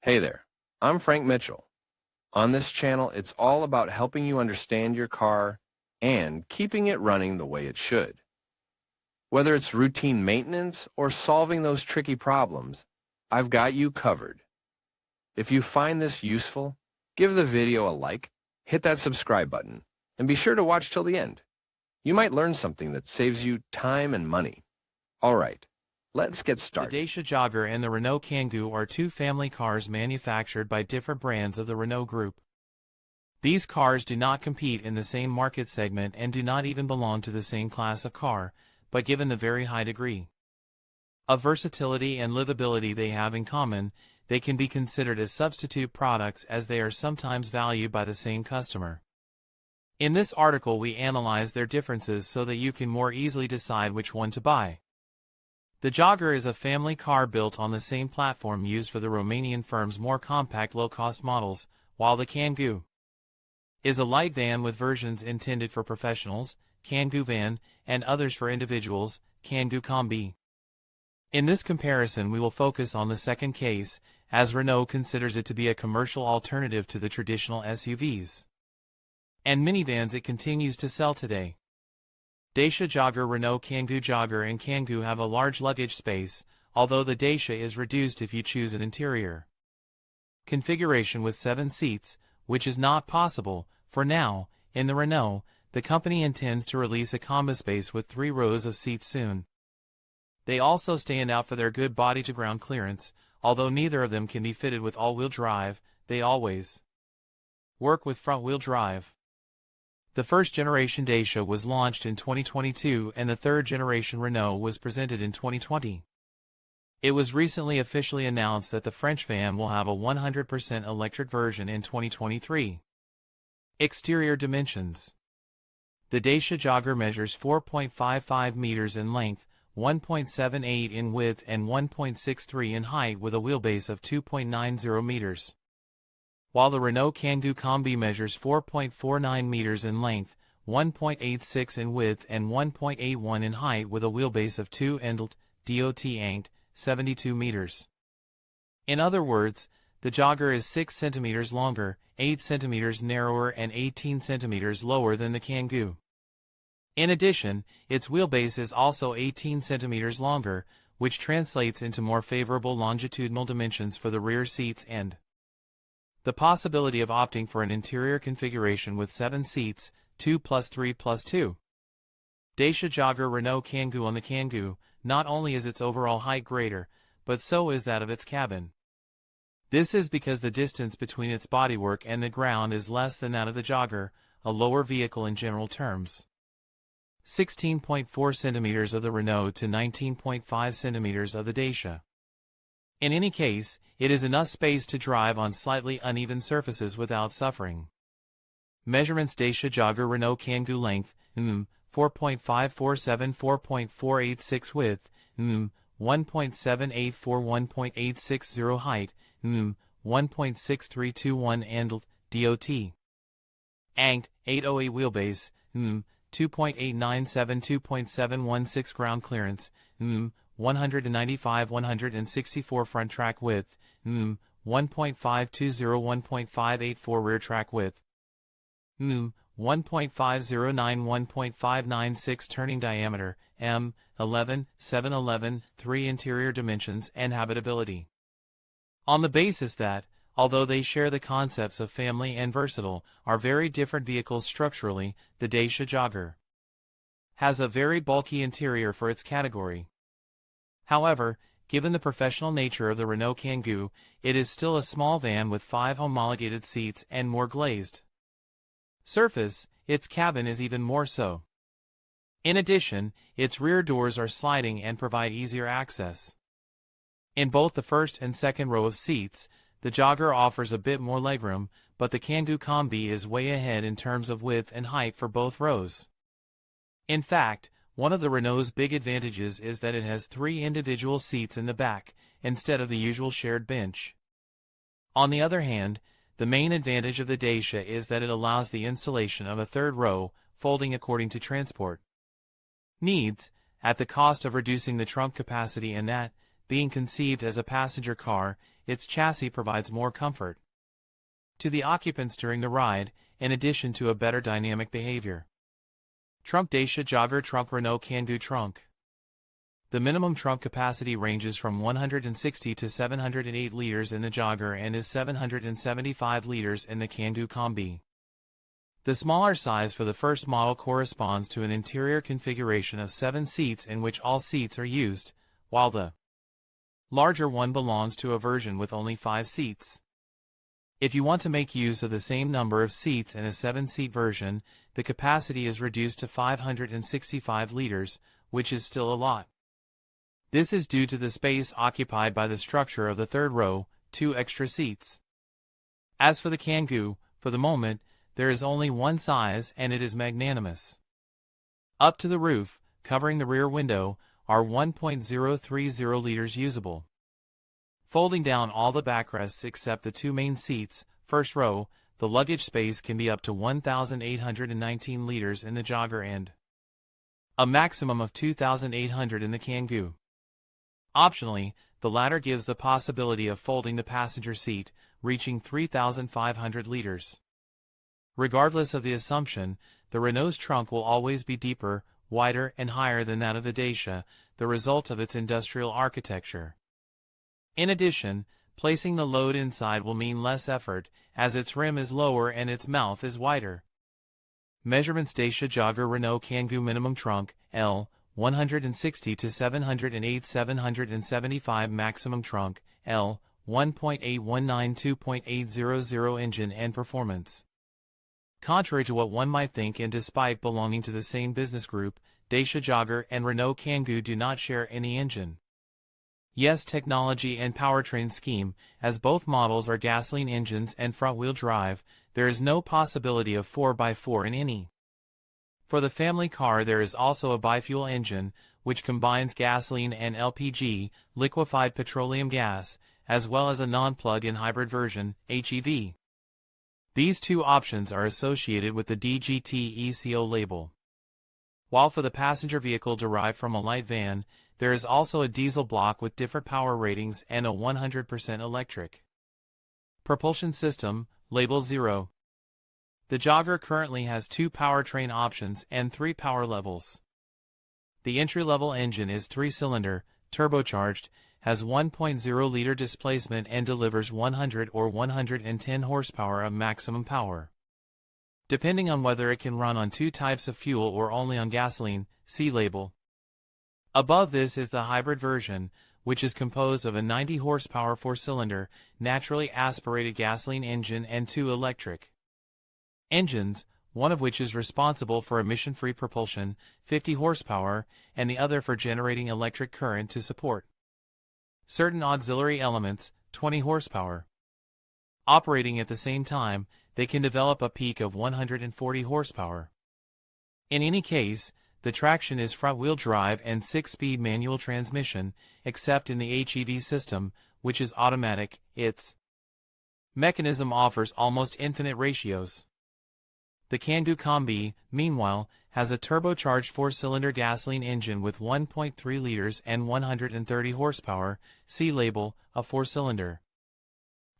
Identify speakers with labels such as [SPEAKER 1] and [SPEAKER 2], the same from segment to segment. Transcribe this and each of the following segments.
[SPEAKER 1] Hey there, I'm Frank Mitchell. On this channel, it's all about helping you understand your car and keeping it running the way it should. Whether it's routine maintenance or solving those tricky problems, I've got you covered. If you find this useful, give the video a like, hit that subscribe button, and be sure to watch till the end. You might learn something that saves you time and money. All right, let's get started.
[SPEAKER 2] The Dacia Jogger and the Renault Kangoo are two family cars manufactured by different brands of the Renault Group. These cars do not compete in the same market segment and do not even belong to the same class of car, but given the very high degree of versatility and livability they have in common, they can be considered as substitute products as they are sometimes valued by the same customer. In this article we analyze their differences so that you can more easily decide which one to buy. The Jogger is a family car built on the same platform used for the Romanian firm's more compact low-cost models, while the Kangoo is a light van with versions intended for professionals, Kangoo van, and others for individuals, Kangoo Combi. In this comparison we will focus on the second case, as Renault considers it to be a commercial alternative to the traditional SUVs and minivans it continues to sell today. Dacia Jogger, Renault Kangoo Jogger and Kangoo have a large luggage space, although the Dacia is reduced if you choose an interior configuration with 7 seats, which is not possible, for now, in the Renault. The company intends to release a combi space with 3 rows of seats soon. They also stand out for their good body-to-ground clearance, although neither of them can be fitted with all-wheel drive, they always work with front-wheel drive. The first-generation Dacia was launched in 2022 and the third-generation Renault was presented in 2020. It was recently officially announced that the French van will have a 100% electric version in 2023. Exterior dimensions. The Dacia Jogger measures 4.55 meters in length, 1.78 in width and 1.63 in height with a wheelbase of 2.90 meters. While the Renault Kangoo Combi measures 4.49 meters in length, 1.86 in width and 1.81 in height with a wheelbase of 2.72 meters. In other words, the Jogger is 6 centimeters longer, 8 centimeters narrower and 18 centimeters lower than the Kangoo. In addition, its wheelbase is also 18 centimeters longer, which translates into more favorable longitudinal dimensions for the rear seats and the possibility of opting for an interior configuration with 7 seats, 2 plus 3 plus 2. Dacia Jogger Renault Kangoo. On the Kangoo, not only is its overall height greater, but so is that of its cabin. This is because the distance between its bodywork and the ground is less than that of the Jogger, a lower vehicle in general terms. 16.4 centimeters of the Renault to 19.5 centimeters of the Dacia. In any case, it is enough space to drive on slightly uneven surfaces without suffering. Measurements: Dacia Jogger Renault Kangoo length, 4.547 4.486 width, 1.784 1.860 height, 1.6321 and dot. Angt, 808 wheelbase, 2.897 2.716 ground clearance, 195 164 front track width, 1.520 1.584 rear track width, 1.509 1.596 turning diameter, 11 711 3 interior dimensions and habitability. On the basis that, although they share the concepts of family and versatile, are very different vehicles structurally, the Dacia Jogger has a very bulky interior for its category. However, given the professional nature of the Renault Kangoo, it is still a small van with 5 homologated seats and more glazed surface. Its cabin is even more so. In addition, its rear doors are sliding and provide easier access. In both the first and second row of seats, the Jogger offers a bit more legroom, but the Kangoo Combi is way ahead in terms of width and height for both rows. In fact, one of the Renault's big advantages is that it has 3 individual seats in the back, instead of the usual shared bench. On the other hand, the main advantage of the Dacia is that it allows the installation of a 3rd row, folding according to transport needs, at the cost of reducing the trunk capacity, and that, being conceived as a passenger car, its chassis provides more comfort to the occupants during the ride, in addition to a better dynamic behavior. Trunk Dacia Jogger Trunk Renault Kangoo Trunk. The minimum trunk capacity ranges from 160 to 708 liters in the Jogger and is 775 liters in the Kangoo Combi. The smaller size for the first model corresponds to an interior configuration of 7 seats in which all seats are used, while the larger one belongs to a version with only 5 seats. If you want to make use of the same number of seats in a 7-seat version, the capacity is reduced to 565 liters, which is still a lot. This is due to the space occupied by the structure of the third row, 2 extra seats. As for the Kangoo, for the moment, there is only one size and it is magnanimous. Up to the roof, covering the rear window, are 1.030 liters usable. Folding down all the backrests except the 2 main seats, first row, the luggage space can be up to 1,819 liters in the Jogger and a maximum of 2,800 in the Kangoo. Optionally, the latter gives the possibility of folding the passenger seat, reaching 3,500 liters. Regardless of the assumption, the Renault's trunk will always be deeper, wider and higher than that of the Dacia, the result of its industrial architecture. In addition, placing the load inside will mean less effort, as its rim is lower and its mouth is wider. Measurements Dacia Jogger Renault Kangoo minimum trunk, L, 160 to 708 775 maximum trunk, L, 1.819 2.800 engine and performance. Contrary to what one might think and despite belonging to the same business group, Dacia Jogger and Renault Kangoo do not share any engine. Yes, technology and powertrain scheme, as both models are gasoline engines and front-wheel drive, there is no possibility of 4x4 in any. For the family car there is also a bifuel engine, which combines gasoline and LPG, liquefied petroleum gas, as well as a non-plug-in hybrid version, HEV. These 2 options are associated with the DGT ECO label. While for the passenger vehicle derived from a light van, there is also a diesel block with different power ratings and a 100% electric propulsion system, label 0. The Jogger currently has 2 powertrain options and 3 power levels. The entry-level engine is 3-cylinder, turbocharged, has 1.0-liter displacement and delivers 100 or 110 horsepower of maximum power. Depending on whether it can run on 2 types of fuel or only on gasoline, see label. Above this is the hybrid version, which is composed of a 90 horsepower 4-cylinder, naturally aspirated gasoline engine and 2 electric engines, one of which is responsible for emission-free propulsion, 50 horsepower, and the other for generating electric current to support certain auxiliary elements, 20 horsepower. Operating at the same time, they can develop a peak of 140 horsepower. In any case, the traction is front-wheel drive and 6-speed manual transmission, except in the HEV system, which is automatic. Its mechanism offers almost infinite ratios. The Kangoo Combi, meanwhile, has a turbocharged 4-cylinder gasoline engine with 1.3 liters and 130 horsepower, see label, a 4-cylinder.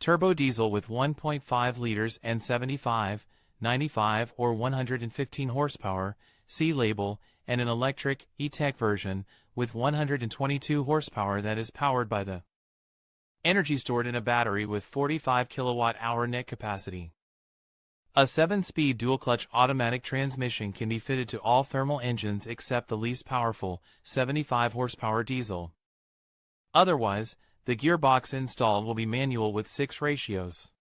[SPEAKER 2] Turbo diesel with 1.5 liters and 75, 95 or 115 horsepower, see label, and an electric, E-Tech version, with 122 horsepower that is powered by the energy stored in a battery with 45 kilowatt-hour net capacity. A 7-speed dual-clutch automatic transmission can be fitted to all thermal engines except the least powerful, 75 horsepower diesel. Otherwise, the gearbox installed will be manual with 6 ratios.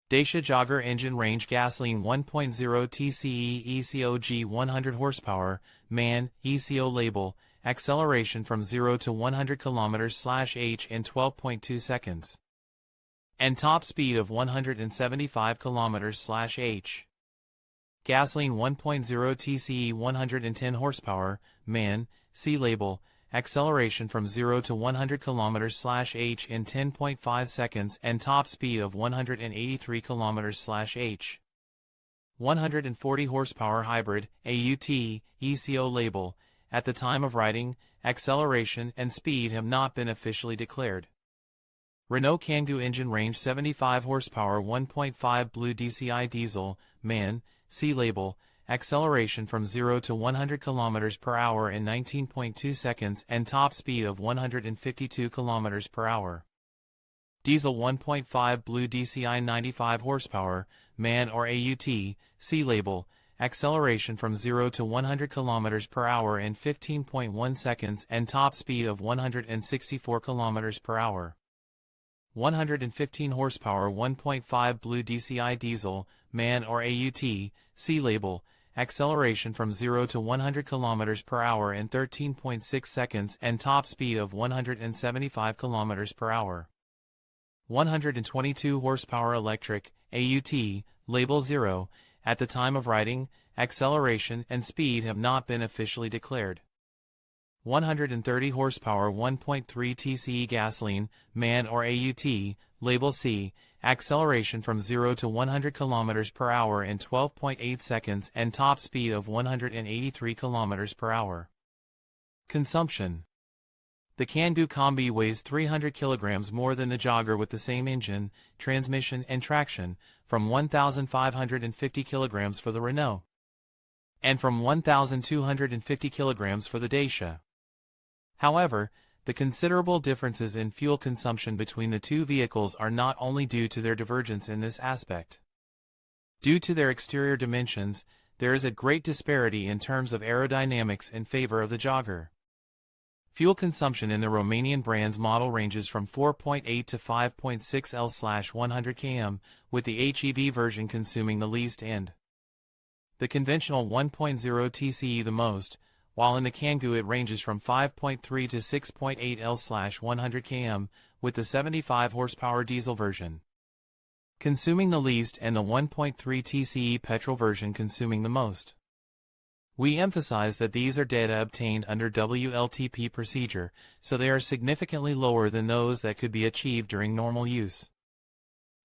[SPEAKER 2] Dacia Jogger engine range gasoline 1.0 TCE ECOG 100 horsepower, MAN, ECO label, acceleration from 0 to 100 km/h in 12.2 seconds. And top speed of 175 km/h. Gasoline 1.0 TCE 110 horsepower, MAN, C label, acceleration from 0 to 100 km/h in 10.5 seconds and top speed of 183 km/h. 140 horsepower hybrid, AUT, ECO label, at the time of writing, acceleration and speed have not been officially declared. Renault Kangoo engine range 75 horsepower 1.5 blue DCI diesel, MAN, C label, acceleration from 0 to 100 km per hour in 19.2 seconds and top speed of 152 km per hour. Diesel 1.5 blue DCI 95 horsepower, MAN or AUT, C label, acceleration from 0 to 100 km per hour in 15.1 seconds and top speed of 164 km per hour. 115 horsepower 1.5 blue DCI diesel, MAN or AUT, C label, acceleration from 0 to 100 km per hour in 13.6 seconds and top speed of 175 km per hour. 122 horsepower electric, AUT, label 0, at the time of writing, acceleration and speed have not been officially declared. 130 horsepower 1.3 TCE gasoline, MAN or AUT, label C, acceleration from 0 to 100 km per hour in 12.8 seconds and top speed of 183 km per hour. Consumption. The Kangoo Combi weighs 300 kg more than the Jogger with the same engine, transmission and traction, from 1,550 kg for the Renault, and from 1,250 kg for the Dacia. However, the considerable differences in fuel consumption between the two vehicles are not only due to their divergence in this aspect. Due to their exterior dimensions, there is a great disparity in terms of aerodynamics in favor of the Jogger. Fuel consumption in the Romanian brand's model ranges from 4.8 to 5.6 L/100 km, with the HEV version consuming the least and the conventional 1.0 TCE the most, while in the Kangoo it ranges from 5.3 to 6.8 L/100 km, with the 75 horsepower diesel version consuming the least and the 1.3 TCE petrol version consuming the most. We emphasize that these are data obtained under WLTP procedure, so they are significantly lower than those that could be achieved during normal use.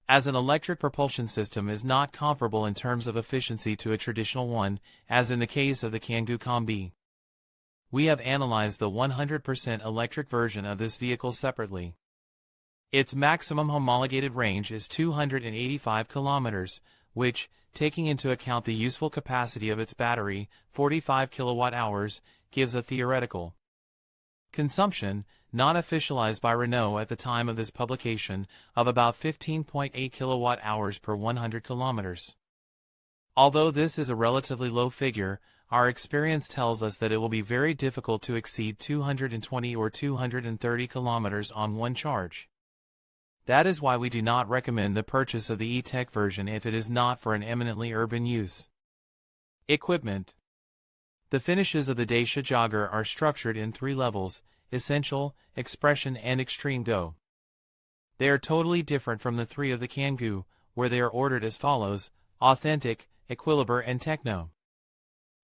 [SPEAKER 2] As an electric propulsion system is not comparable in terms of efficiency to a traditional one, as in the case of the Kangoo Combi. We have analyzed the 100% electric version of this vehicle separately. Its maximum homologated range is 285 kilometers, which, taking into account the useful capacity of its battery, 45 kilowatt-hours, gives a theoretical consumption, not officialized by Renault at the time of this publication, of about 15.8 kilowatt-hours per 100 kilometers. Although this is a relatively low figure, our experience tells us that it will be very difficult to exceed 220 or 230 kilometers on one charge. That is why we do not recommend the purchase of the E-Tech version if it is not for an eminently urban use. Equipment. The finishes of the Dacia Jogger are structured in 3 levels: Essential, Expression and Extreme Go. They are totally different from the 3 of the Kangoo, where they are ordered as follows: Authentic, Equilibre and Techno.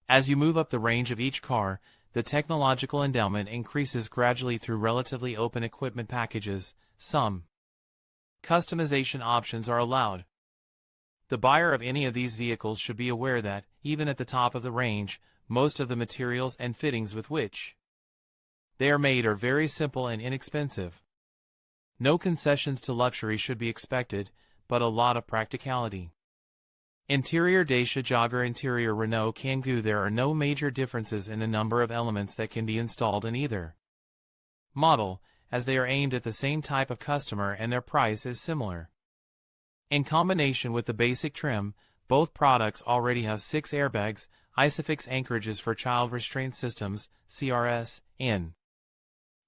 [SPEAKER 2] As you move up the range of each car, the technological endowment increases gradually through relatively open equipment packages. Some customization options are allowed. The buyer of any of these vehicles should be aware that, even at the top of the range, most of the materials and fittings with which they are made are very simple and inexpensive. No concessions to luxury should be expected, but a lot of practicality. Interior Dacia Jogger, interior Renault Kangoo. There are no major differences in the number of elements that can be installed in either model, as they are aimed at the same type of customer and their price is similar. In combination with the basic trim, both products already have 6 airbags, ISOFIX anchorages for child restraint systems, CRS, in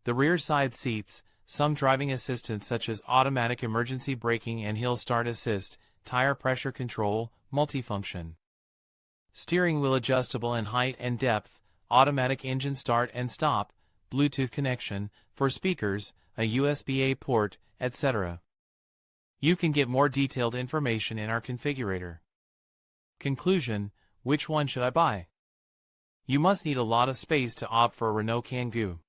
[SPEAKER 2] the rear side seats, some driving assistance such as automatic emergency braking and hill start assist, tire pressure control, multifunction, steering wheel adjustable in height and depth, automatic engine start and stop, Bluetooth connection, for speakers, a USB-A port, etc. You can get more detailed information in our configurator. Conclusion: which one should I buy? You must need a lot of space to opt for a Renault Kangoo.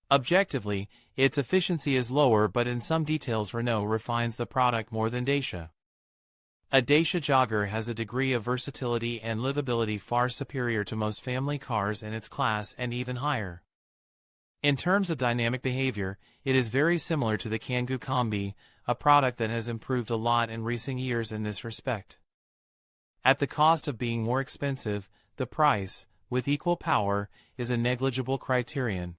[SPEAKER 2] Objectively, its efficiency is lower, but in some details Renault refines the product more than Dacia. A Dacia Jogger has a degree of versatility and livability far superior to most family cars in its class and even higher. In terms of dynamic behavior, it is very similar to the Kangoo Combi, a product that has improved a lot in recent years in this respect. At the cost of being more expensive, the price, with equal power, is a negligible criterion.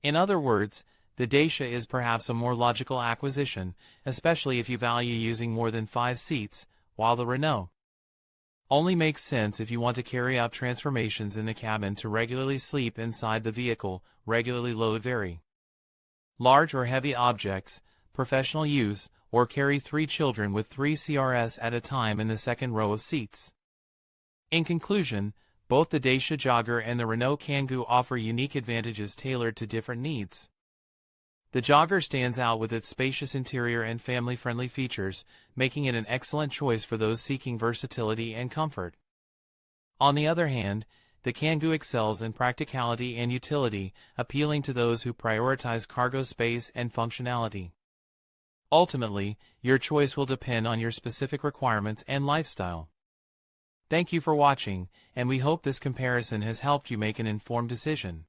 [SPEAKER 2] In other words, the Dacia is perhaps a more logical acquisition, especially if you value using more than 5 seats, while the Renault only makes sense if you want to carry out transformations in the cabin to regularly sleep inside the vehicle, regularly load very large or heavy objects, professional use, or carry 3 children with 3 CRS at a time in the second row of seats. In conclusion, both the Dacia Jogger and the Renault Kangoo offer unique advantages tailored to different needs. The Jogger stands out with its spacious interior and family-friendly features, making it an excellent choice for those seeking versatility and comfort. On the other hand, the Kangoo excels in practicality and utility, appealing to those who prioritize cargo space and functionality. Ultimately, your choice will depend on your specific requirements and lifestyle. Thank you for watching, and we hope this comparison has helped you make an informed decision.